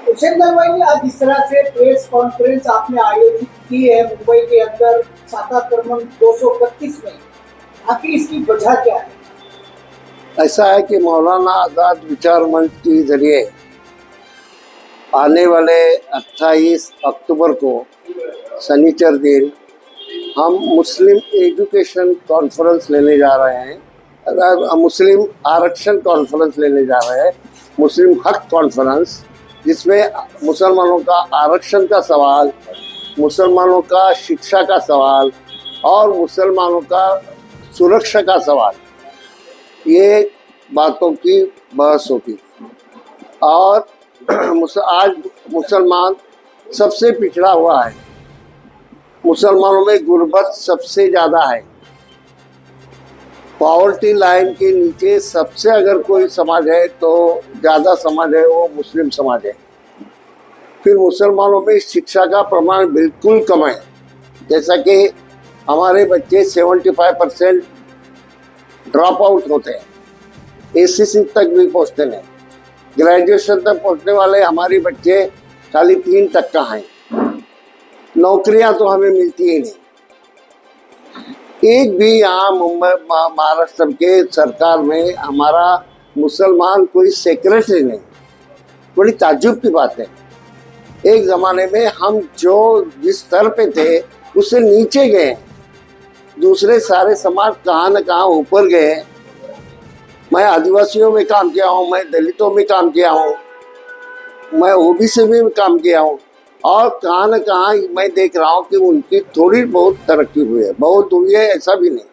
हुसैन दलवाई, आज इस तरह से प्रेस कॉन्फ्रेंस आपने आयोजित की है मुंबई के अंदर साता क्रमांक 232 में, आखिर इसकी वजह क्या है? ऐसा है कि मौलाना आज़ाद विचार मंच के जरिए आने वाले 28 अक्टूबर को शनिचर दिन हम मुस्लिम एजुकेशन कॉन्फ्रेंस लेने जा रहे हैं, मुस्लिम आरक्षण कॉन्फ्रेंस लेने जा रहे हैं, मुस्लिम हक कॉन्फ्रेंस, जिसमें मुसलमानों का आरक्षण का सवाल, मुसलमानों का शिक्षा का सवाल और मुसलमानों का सुरक्षा का सवाल, ये बातों की बहस होगी। और आज मुसलमान सबसे पिछड़ा हुआ है, मुसलमानों में गुर्बत सबसे ज़्यादा है। पॉवर्टी लाइन के नीचे सबसे अगर कोई समाज है तो ज़्यादा समाज है वो मुस्लिम समाज है। फिर मुसलमानों में शिक्षा का प्रमाण बिल्कुल कम है, जैसा कि हमारे बच्चे 75% ड्रॉप आउट होते हैं, एसीसी तक भी पहुँचते नहीं, ग्रेजुएशन तक पहुँचने वाले हमारे बच्चे खाली 3% हैं। नौकरियां तो हमें मिलती ही नहीं। एक भी यहाँ मुंबई महाराष्ट्र के सरकार में हमारा मुसलमान कोई सेक्रेटरी नहीं। बड़ी ताज्जुब की बात है। एक ज़माने में हम जो जिस स्तर पे थे उससे नीचे गए, दूसरे सारे समाज कहाँ न कहाँ ऊपर गए। मैं आदिवासियों में काम किया हूँ, मैं दलितों में काम किया हूँ, मैं ओबीसी में काम किया हूँ, और कहाँ न कहाँ मैं देख रहा हूँ कि उनकी थोड़ी बहुत तरक्की हुई है, बहुत हुई है ऐसा भी नहीं,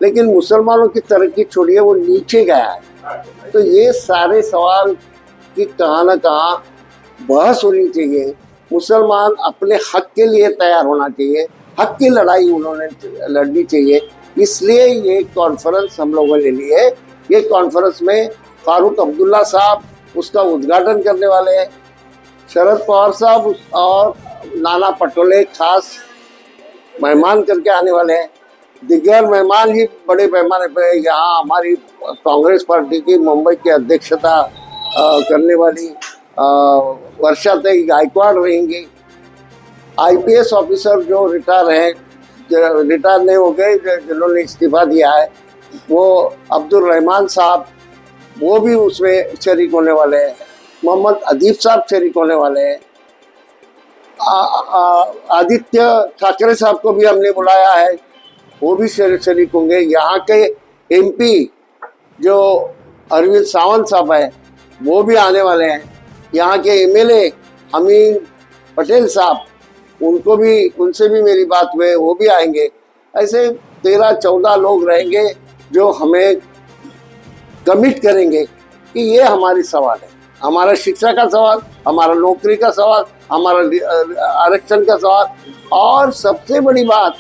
लेकिन मुसलमानों की तरक्की छोड़िए वो नीचे गया है। तो ये सारे सवाल कि कहाँ न कहाँ बहस होनी चाहिए, मुसलमान अपने हक के लिए तैयार होना चाहिए, हक की लड़ाई उन्होंने लड़नी चाहिए। इसलिए ये कॉन्फ्रेंस हम लोगों ने ली है। ये कॉन्फ्रेंस में फारूक अब्दुल्ला साहब उसका उद्घाटन करने वाले हैं, शरद पवार साहब और नाना पटोले खास मेहमान करके आने वाले हैं। दिग्गज मेहमान ही बड़े पैमाने पर यहाँ हमारी कांग्रेस पार्टी की मुंबई की अध्यक्षता करने वाली वर्षा गायकवाड़ रहेंगी। आईपीएस ऑफिसर जो रिटायर नहीं हो गए, जिन्होंने इस्तीफा दिया है, वो अब्दुल रहमान साहब, वो भी उसमें शरीक होने वाले हैं। मोहम्मद अदीब साहब शरीक होने वाले हैं। आदित्य ठाकरे साहब को भी हमने बुलाया है, वो भी शरीक होंगे। यहाँ के एमपी जो अरविंद सावंत साहब है वो भी आने वाले हैं। यहाँ के एमएलए अमीन पटेल साहब, उनसे भी मेरी बात हुई, वो भी आएंगे। ऐसे 13-14 लोग रहेंगे जो हमें कमिट करेंगे कि ये हमारी सवाल है, हमारा शिक्षा का सवाल, हमारा नौकरी का सवाल, हमारा आरक्षण का सवाल, और सबसे बड़ी बात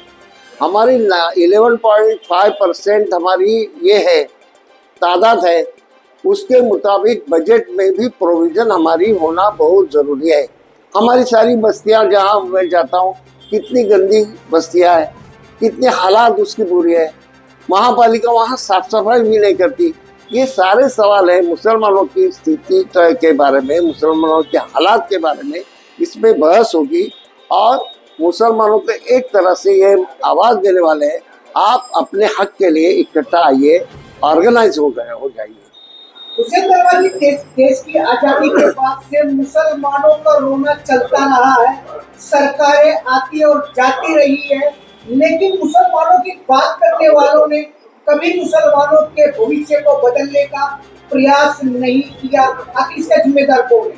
हमारी 11.5% हमारी ये है तादाद है, उसके मुताबिक बजट में भी प्रोविज़न हमारी होना बहुत ज़रूरी है। हमारी सारी बस्तियां जहां मैं जाता हूं, कितनी गंदी बस्तियां हैं, कितने हालात उसकी बुरी है, महापालिका वहां साफ सफाई भी नहीं करती। ये सारे सवाल है मुसलमानों की स्थिति के बारे में, मुसलमानों के हालात के बारे में, इसमें बहस होगी। और मुसलमानों को एक तरह से ये आवाज़ देने वाले हैं, आप अपने हक के लिए इकट्ठा आइए, ऑर्गेनाइज हो जाइए। हुसैन दलवाई, देश की आजादी के बाद से मुसलमानों का रोना चलता रहा है। सरकारें आती और जाती रही है, लेकिन मुसलमानों की बात करने वालों ने कभी मुसलमानों के भविष्य को बदलने का प्रयास नहीं किया। आखिर इसका जिम्मेदार कौन है?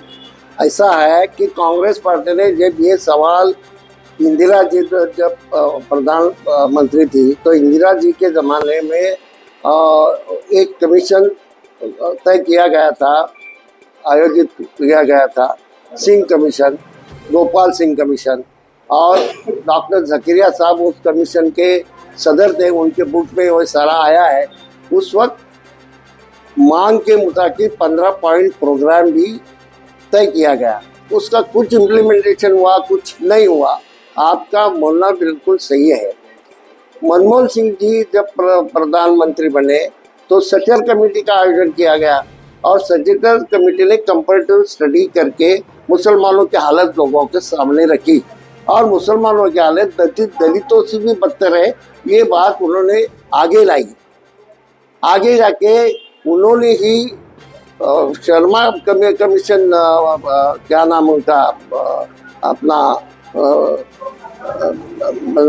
ऐसा है कि कांग्रेस पार्टी ने जब ये सवाल, इंदिरा जी जब प्रधानमंत्री थी तो इंदिरा जी के ज़माने में एक कमीशन तय किया गया था, आयोजित किया गया था, सिंह कमीशन, गोपाल सिंह कमीशन, और डॉक्टर जकीरिया साहब उस कमीशन के सदर थे, उनके बुक में वो सारा आया है। उस वक्त मांग के मुताबिक 15 पॉइंट प्रोग्राम भी तय किया गया, उसका कुछ इम्प्लीमेंटेशन हुआ, कुछ नहीं हुआ। आपका बोलना बिल्कुल सही है। मनमोहन सिंह जी जब प्रधानमंत्री बने तो सचर कमेटी का आयोजन किया गया, और सर्जिकल कमेटी ने कंपैरेटिव स्टडी करके मुसलमानों की हालत लोगों के सामने रखी और मुसलमानों की हालत दलितों से भी बदतर है, ये बात उन्होंने आगे लाई। आगे जाके उन्होंने ही शर्मा कमीशन, क्या नाम उनका, अपना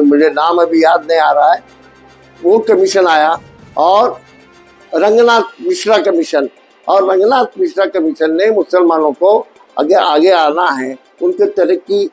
मुझे नाम अभी याद नहीं आ रहा है, वो कमीशन आया और रंगनाथ मिश्रा कमीशन, और रंगनाथ मिश्रा कमीशन ने मुसलमानों को आगे आना है, उनकी तरक्की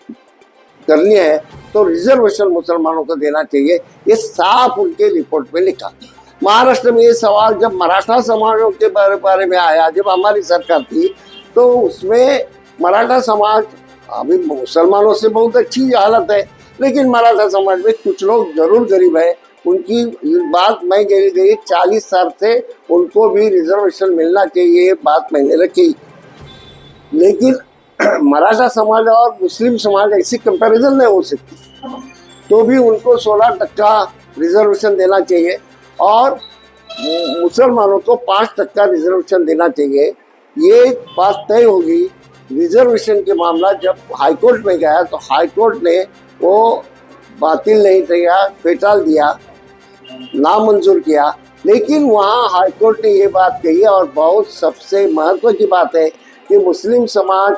करनी है तो रिजर्वेशन मुसलमानों को देना चाहिए, ये साफ उनके रिपोर्ट में लिखा। महाराष्ट्र में ये सवाल जब मराठा समाजों के बारे में आया, जब हमारी सरकार थी, तो उसमें मराठा समाज, अभी मुसलमानों से बहुत अच्छी हालत है, लेकिन मराठा समाज में कुछ लोग जरूर गरीब है, उनकी बात मैं गई 40 साल से उनको भी रिजर्वेशन मिलना चाहिए, बात मैंने रखी। लेकिन मराठा समाज और मुस्लिम समाज ऐसी कंपैरिजन नहीं हो सकती, तो भी उनको 16% रिजर्वेशन देना चाहिए और मुसलमानों को 5% रिजर्वेशन देना चाहिए। ये बात तय होगी। रिजर्वेशन के मामला जब हाईकोर्ट में गया तो हाईकोर्ट ने वो बातिल नहीं किया, फेटाल दिया, नामंजूर किया, लेकिन वहाँ हाईकोर्ट ने ये बात कही और बहुत सबसे महत्व की बात है कि मुस्लिम समाज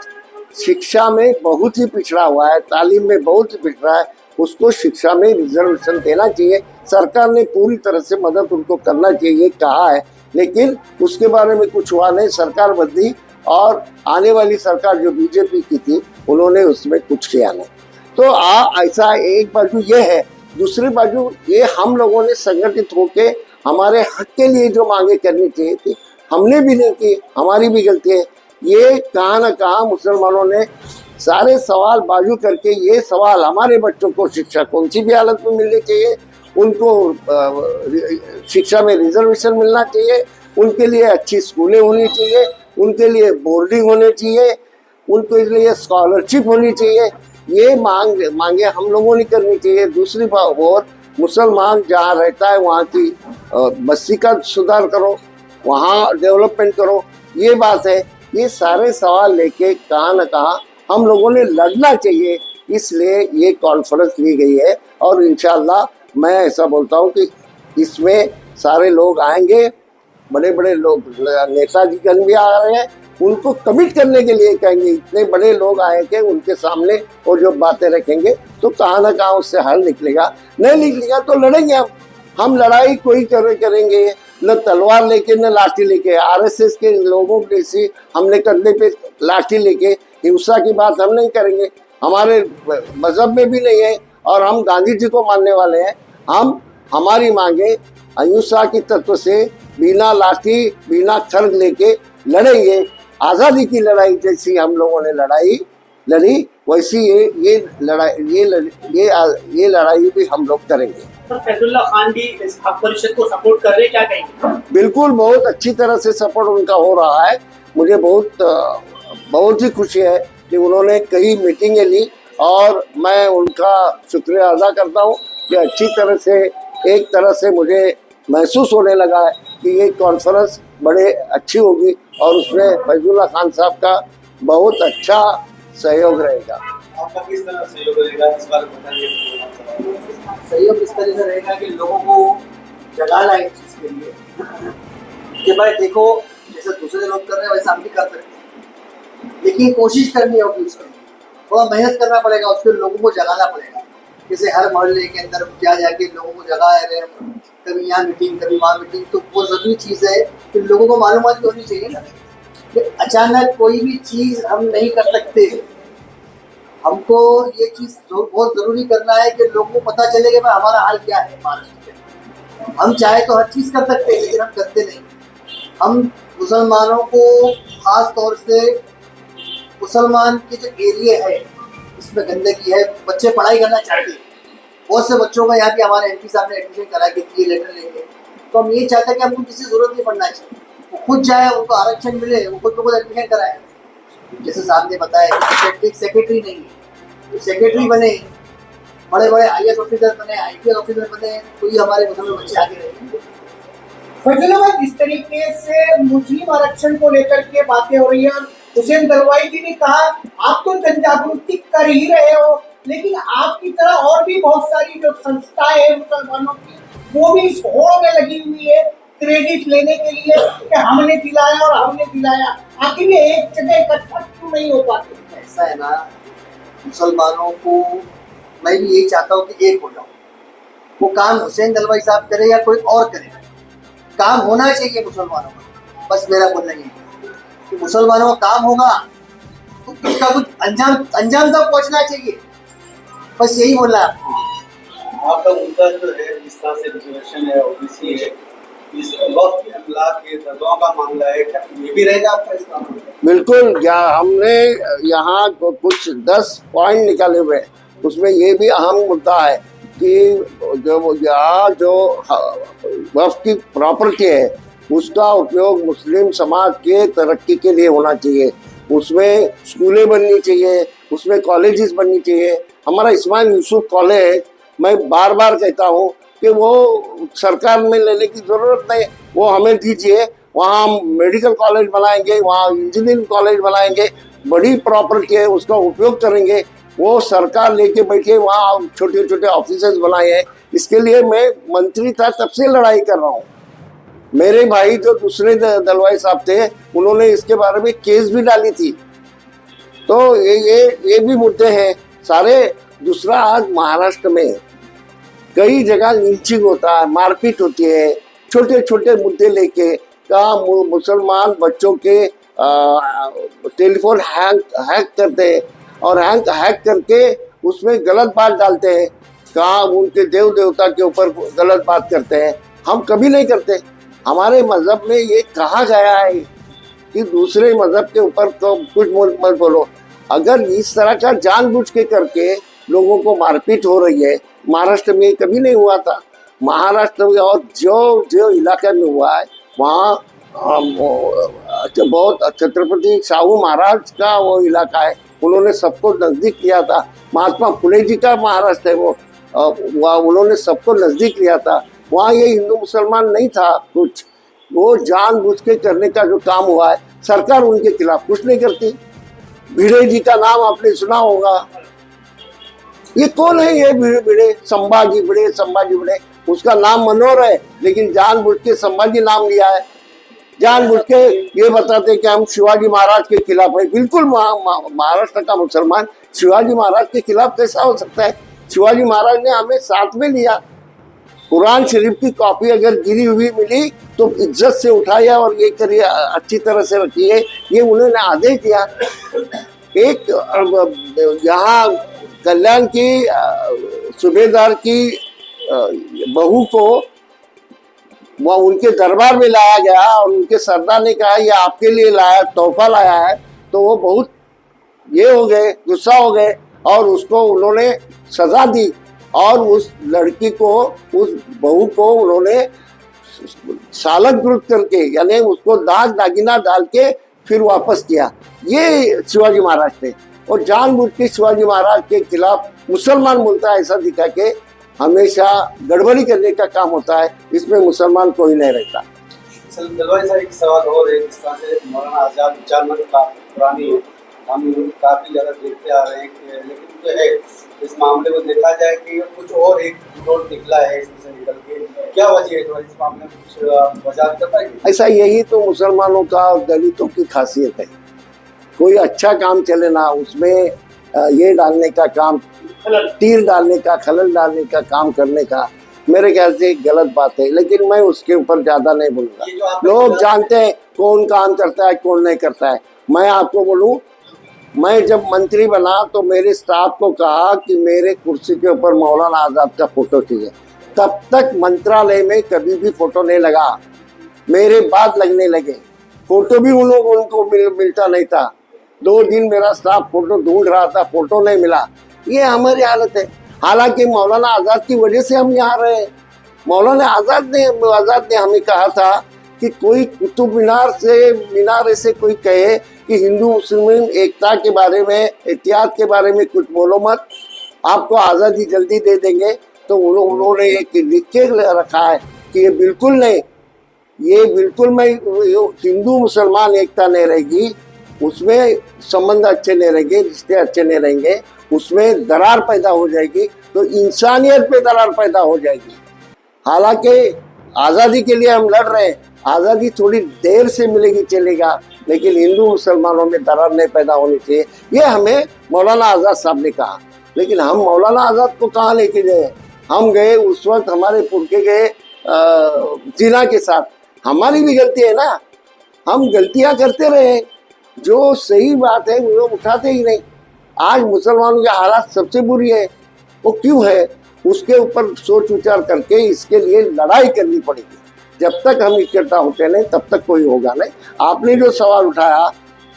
शिक्षा में बहुत ही पिछड़ा हुआ है, तालीम में बहुत ही पिछड़ा है, उसको शिक्षा में रिजर्वेशन देना चाहिए। सरकार ने पूरी तरह से मदद उनको करना चाहिए कहा है, लेकिन उसके बारे में कुछ हुआ नहीं, सरकार बदली और आने वाली सरकार जो बीजेपी की थी उन्होंने उसमें कुछ किया नहीं। तो ऐसा एक बाजू ये है, दूसरी बाजू ये हम लोगों ने संगठित होके हमारे हक के लिए जो मांगे करनी चाहिए थी हमने भी नहीं की, हमारी भी गलती है। ये कहाँ न कहाँ मुसलमानों ने सारे सवाल बाजू करके ये सवाल हमारे बच्चों को शिक्षा कौन सी भी हालत में मिलनी चाहिए, उनको शिक्षा में रिजर्वेशन मिलना चाहिए, उनके लिए अच्छी स्कूलें होनी चाहिए, उनके लिए बोर्डिंग होनी चाहिए, उनके लिए स्कॉलरशिप होनी चाहिए, ये मांगे हम लोगों ने करनी चाहिए। दूसरी बात, और मुसलमान जहाँ रहता है वहाँ की बस्ती का सुधार करो, वहाँ डेवलपमेंट करो, ये बात है। ये सारे सवाल लेके कहाँ न कहाँ हम लोगों ने लड़ना चाहिए, इसलिए ये कॉन्फ्रेंस ली गई है और इंशाल्लाह मैं ऐसा बोलता हूँ कि इसमें सारे लोग आएंगे, बड़े बड़े लोग, नेताजी गण भी आ रहे हैं, उनको कमिट करने के लिए कहेंगे, इतने बड़े लोग आएंगे उनके सामने और जो बातें रखेंगे तो कहाँ ना कहाँ उससे हल निकलेगा। नहीं निकलेगा तो लड़ेंगे हम लड़ाई कोई करेंगे, न तलवार लेके न लाठी लेके। आरएसएस के लोगों जैसी हमने कंधे पे लाठी लेके हिंसा की बात हम नहीं करेंगे, हमारे मजहब में भी नहीं है और हम गांधी जी को मानने वाले हैं। हम हमारी मांगे अहिंसा की तत्व से बिना लाठी बिना खड्ग लेके लड़ेंगे। आज़ादी की लड़ाई जैसी हम लोगों ने लड़ी वैसी ये लड़ाई भी हम लोग करेंगे। फैजुल्ला खान भी इस हक परिषद को सपोर्ट कर रहे हैं, क्या कहेंगे? बिल्कुल, बहुत अच्छी तरह से सपोर्ट उनका हो रहा है। मुझे बहुत ही खुशी है कि उन्होंने कई मीटिंगें ली और मैं उनका शुक्रिया अदा करता हूँ कि अच्छी तरह से, एक तरह से मुझे महसूस होने लगा है कि ये कॉन्फ्रेंस बड़े अच्छी होगी और उसमें फैजुल्ला खान साहब का बहुत अच्छा सहयोग रहेगा। आपका किस तरह सहयोग रहेगा इस बारे में बताइए। सहयोग इस तरह से रहेगा कि लोगों को जगाना है इस चीज़ के लिए कि भाई देखो, जैसे दूसरे लोग कर रहे हैं वैसा हम भी कर सकते हैं, लेकिन कोशिश करनी होगी, उसके लिए थोड़ा मेहनत करना पड़ेगा, उसके लोगों को जगाना पड़ेगा। जैसे हर मोहल्ले के अंदर जाके लोगों को जगा रहे हैं, कभी यहाँ मीटिंग कभी वहाँ मीटिंग, तो वो ज़रूरी चीज़ है कि लोगों को मालूमात होनी चाहिए ना कि अचानक कोई भी चीज़ हम नहीं कर सकते। हमको ये चीज़ बहुत ज़रूरी करना है कि लोगों को पता चले कि भाई हमारा हाल क्या है महाराष्ट्र में। हम चाहे तो हर चीज़ कर सकते हैं, लेकिन हम करते नहीं। हम मुसलमानों को ख़ास तौर से मुसलमान के जो एरिया है इसमें गंदगी है, बच्चे पढ़ाई करना चाहते हैं, बहुत से बच्चों का यहाँ भी हमारे एमपी साहब ने एडमिशन करा के दिए लेटर लेके, तो हम ये चाहते हैं कि हमको किसी ज़रूरत नहीं पड़ना चाहिए, वो खुद जाए, उनको आरक्षण मिले, वो खुद को एडमिशन कराए। जैसे साहब ने बताया सेक्रेटरी नहीं है तो सेक्रेटरी बने, बड़े बड़े IAS ऑफिसर बने, IPS ऑफिसर बने, तो ये हमारे मुसलमान बच्चे आगे रहेंगे। फैसलाबाद इस तरीके से मुस्लिम आरक्षण को लेकर के बातें हो रही है और हुसैन दलवाई जी ने कहा आप तो जन जागृति कर ही रहे हो, लेकिन आपकी तरह और भी बहुत सारी जो संस्थाएं हैं मुसलमानों की वो भी इस होड़ में लगी हुई है क्रेडिट लेने के लिए कि हमने दिलाया और हमने दिलाया। आखिर ये एक जगह इकट्ठा क्यों नहीं हो पाते? ऐसा है ना, मुसलमानों को मैं भी यही चाहता हूँ कि एक हो जाओ। वो काम हुसैन दलवाई साहब करे या कोई और करे, काम होना चाहिए मुसलमानों का। बस मेरा बोलना यही है कि मुसलमानों का काम होगा तो उसका कुछ अंजाम तक पहुंचना चाहिए। बस यही बोलना है आपको। आपका मुद्दा जो है जिस तरह से रिजर्वेशन है ओबीसी है, इस वक्त के अमलाक के दबाव का मामला है, क्या ये भी रहेगा आपका इस मामले में? बिल्कुल, क्या हमने यहाँ कुछ 10 पॉइंट निकाले हुए हैं, उसमें ये भी अहम मुद्दा है कि जो यहाँ जो वक्फ की प्रॉपर्टी है उसका उपयोग मुस्लिम समाज के तरक्की के लिए होना चाहिए। उसमें स्कूलें बननी चाहिए, उसमें कॉलेजेस बननी चाहिए। हमारा इस्माइल यूसुफ कॉलेज, मैं बार बार कहता हूँ कि वो सरकार में लेने की ज़रूरत नहीं, वो हमें दीजिए। वहाँ हम मेडिकल कॉलेज बनाएंगे, वहाँ इंजीनियरिंग कॉलेज बनाएंगे, बड़ी प्रॉपर्टी है उसका उपयोग करेंगे। वो सरकार लेके बैठे वहाँ छोटे छोटे ऑफिसेस बनाए हैं। इसके लिए मैं मंत्री था तब से लड़ाई कर रहा हूँ। मेरे भाई जो दूसरे दलवाई साहब थे उन्होंने इसके बारे में केस भी डाली थी। तो ये भी मुद्दे हैं सारे। दूसरा, आज महाराष्ट्र में कई जगह लिंचिंग होता है, मारपीट होती है, छोटे छोटे मुद्दे लेके का मुसलमान बच्चों के टेलीफोन हैक करते हैं और हैक करके उसमें गलत बात डालते हैं, कहाँ उनके देव देवता के ऊपर गलत बात करते हैं। हम कभी नहीं करते। हमारे मजहब में ये कहा गया है कि दूसरे मजहब के ऊपर तो कुछ मत बोलो। अगर इस तरह का जानबूझ के करके लोगों को मारपीट हो रही है, महाराष्ट्र में कभी नहीं हुआ था। महाराष्ट्र में और जो जो इलाके में हुआ है वहाँ बहुत छत्रपति शाहू महाराज का वो इलाका है, उन्होंने सबको नज़दीक किया था। महात्मा फुले जी का महाराष्ट्र है वो, उन्होंने सबको नज़दीक लिया था। वहाँ ये हिंदू मुसलमान नहीं था कुछ। वो जानबूझ के करने का जो काम हुआ है, सरकार उनके खिलाफ कुछ नहीं करती। भिड़े जी का नाम आपने सुना होगा। ये कौन है ये भिड़े? संभाजी भिड़े, उसका नाम मनोहर है, लेकिन जानबूझ के संभाजी नाम लिया है। जानबूझ के ये बताते कि हम शिवाजी महाराज के खिलाफ है। बिल्कुल, महाराष्ट्र का मुसलमान शिवाजी महाराज के खिलाफ कैसा हो सकता है? शिवाजी महाराज ने हमें साथ में लिया। कुरान शरीफ की कॉपी अगर गिरी हुई मिली तो इज्जत से उठाया और ये करिए, अच्छी तरह से रखिए, ये उन्होंने आदेश दिया। एक यहाँ कल्याण की सूबेदार की बहू को वह उनके दरबार में लाया गया और उनके सरदार ने कहा ये आपके लिए लाया, तोहफा लाया है। तो वो बहुत ये हो गए, गुस्सा हो गए और उसको उन्होंने सजा दी और उस लड़की को, उस बहू को उन्होंने सालकृत करके, यानी उसको दाग दागिना डाल के फिर वापस किया। ये शिवाजी महाराज थे। और जानबूझ के शिवाजी महाराज के खिलाफ मुसलमान बोलता है ऐसा दिखा के हमेशा गड़बड़ी करने का काम होता है। इसमें मुसलमान कोई नहीं रहता। दलवाई साहब, एक सवाल और है। जिस तरह से मौलाना आजाद विचारमंद काफी पुरानी है, हम काफी ज्यादा देखते आ रहे हैं, लेकिन जो है इस मामले में देखा जाए कि कुछ और एक रोड निकला है इसमें से निकल के, क्या वजह है? तो इस मामले में कुछ वजह कर पाएंगे? ऐसा यही तो मुसलमानों का और दलितों की खासियत है। कोई अच्छा काम चले ना, उसमें ये डालने का काम, तीर डालने का, खलल डालने का काम करने का मेरे ख्याल से गलत बात है। लेकिन मैं उसके ऊपर ज्यादा नहीं बोलूँगा। लोग जानते हैं कौन काम करता है कौन नहीं करता है। मैं आपको बोलूँ, मैं जब मंत्री बना तो मेरे स्टाफ को कहा कि मेरे कुर्सी के ऊपर मौलाना आजाद का फोटो चाहिए। तब तक मंत्रालय में कभी भी फोटो नहीं लगा। मेरे बाद लगने लगे। फोटो भी उनको मिलता नहीं था। 2 दिन मेरा स्टाफ फोटो ढूंढ रहा था, फोटो नहीं मिला। ये हमारी हालत है। हालांकि मौलाना आजाद की वजह से हम यहाँ रहे। मौलाना आजाद ने हमें कहा था कि कोई कुतुब मीनार से कोई कहे कि हिंदू मुस्लिम एकता के बारे में, एहतियात के बारे में कुछ बोलो मत, आपको आज़ादी जल्दी दे देंगे। तो उन्होंने एक लिख के रखा है कि ये बिल्कुल नहीं। ये बिल्कुल मैं हिंदू मुसलमान एकता नहीं रहेगी, उसमें संबंध अच्छे नहीं रहेंगे, रिश्ते अच्छे नहीं रहेंगे, उसमें दरार पैदा हो जाएगी, तो इंसानियत पे दरार पैदा हो जाएगी। हालांकि आज़ादी के लिए हम लड़ रहे हैं, आज़ादी थोड़ी देर से मिलेगी चलेगा, लेकिन हिंदू मुसलमानों में दरार नहीं पैदा होनी चाहिए। ये हमें मौलाना आज़ाद साहब ने कहा, लेकिन हम मौलाना आज़ाद को कहाँ लेके गए? हम गए उस वक्त हमारे पुरखे गए जिना के साथ। हमारी भी गलती है ना, हम गलतियां करते रहे, जो सही बात है वो उठाते ही नहीं। आज मुसलमानों की हालात सबसे बुरी है, वो क्यों है? उसके ऊपर सोच विचार करके इसके लिए लड़ाई करनी पड़ेगी। जब तक हम इकट्ठा होते नहीं तब तक कोई होगा नहीं। आपने जो सवाल उठाया,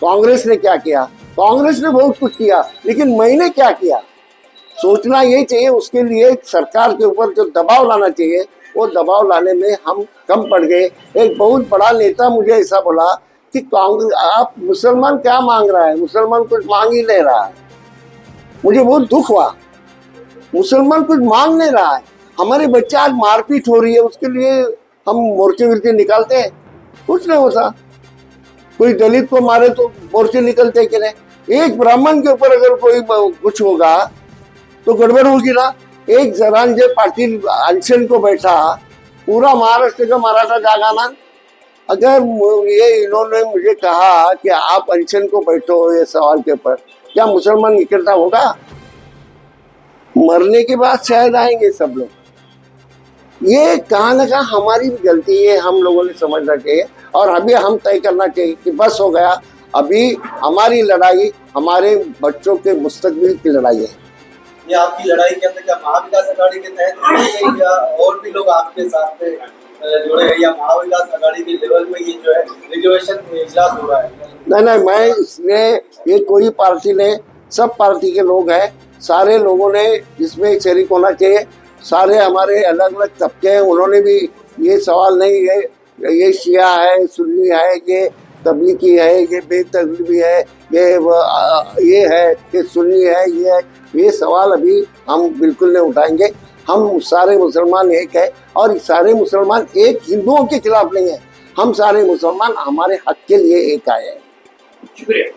कांग्रेस ने क्या किया? कांग्रेस ने बहुत कुछ किया, लेकिन मैंने क्या किया? सोचना ये चाहिए, उसके लिए सरकार के ऊपर जो दबाव लाना चाहिए, वो दबाव लाने में हम कम पड़ गए। एक बहुत बड़ा नेता मुझे ऐसा बोला कि कांग्रेस, आप मुसलमान क्या मांग रहा है? मुसलमान कुछ मांग ही नहीं रहा है। मुझे बहुत दुख हुआ, मुसलमान कुछ मांग नहीं रहा है। हमारे बच्चे आज मारपीट हो रही है, उसके लिए हम मोर्चे विर्चे निकालते हैं? कुछ नहीं होता। कोई दलित को मारे तो मोर्चे निकलते कि नहीं? एक ब्राह्मण के ऊपर अगर कोई कुछ होगा तो गड़बड़ होगी ना। एक जरांजे पाटिल अनशन को बैठा, पूरा महाराष्ट्र का मराठा जागा ना। अगर ये इन्होंने मुझे कहा कि आप अनशन को बैठो ये सवाल के ऊपर, क्या मुसलमान इकट्ठा होगा? मरने के बाद शायद आएंगे सब लोग। ये कहाँ न कहाँ हमारी भी गलती है, हम लोगों ने समझना चाहिए और अभी हम तय करना चाहिए कि बस हो गया, अभी हमारी लड़ाई हमारे बच्चों के मुस्तकबिल की लड़ाई है। ये आपकी लड़ाई के अंदर क्या महाविकास अघाड़ी के तहत जुड़ी गई या और भी लोग आपके साथ में जुड़े हैं, या महाविकास अघाड़ी के लेवल में ये जो है रिजर्वेशन इजलास हो रहा है? नहीं, मैं इसमें ये कोई पार्टी नहीं, सब पार्टी के लोग हैं, सारे लोगों ने इसमें शरीक होना चाहिए। सारे हमारे अलग अलग तबके हैं, उन्होंने भी ये सवाल नहीं है ये शिया है, सुन्नी है, ये तबलीगी है, ये बेतबलीगी है, ये है कि सुन्नी है, ये सवाल अभी हम बिल्कुल नहीं उठाएंगे। हम सारे मुसलमान एक है और सारे मुसलमान एक हिंदुओं के खिलाफ नहीं है। हम सारे मुसलमान हमारे हक के लिए एक आए हैं। शुक्रिया।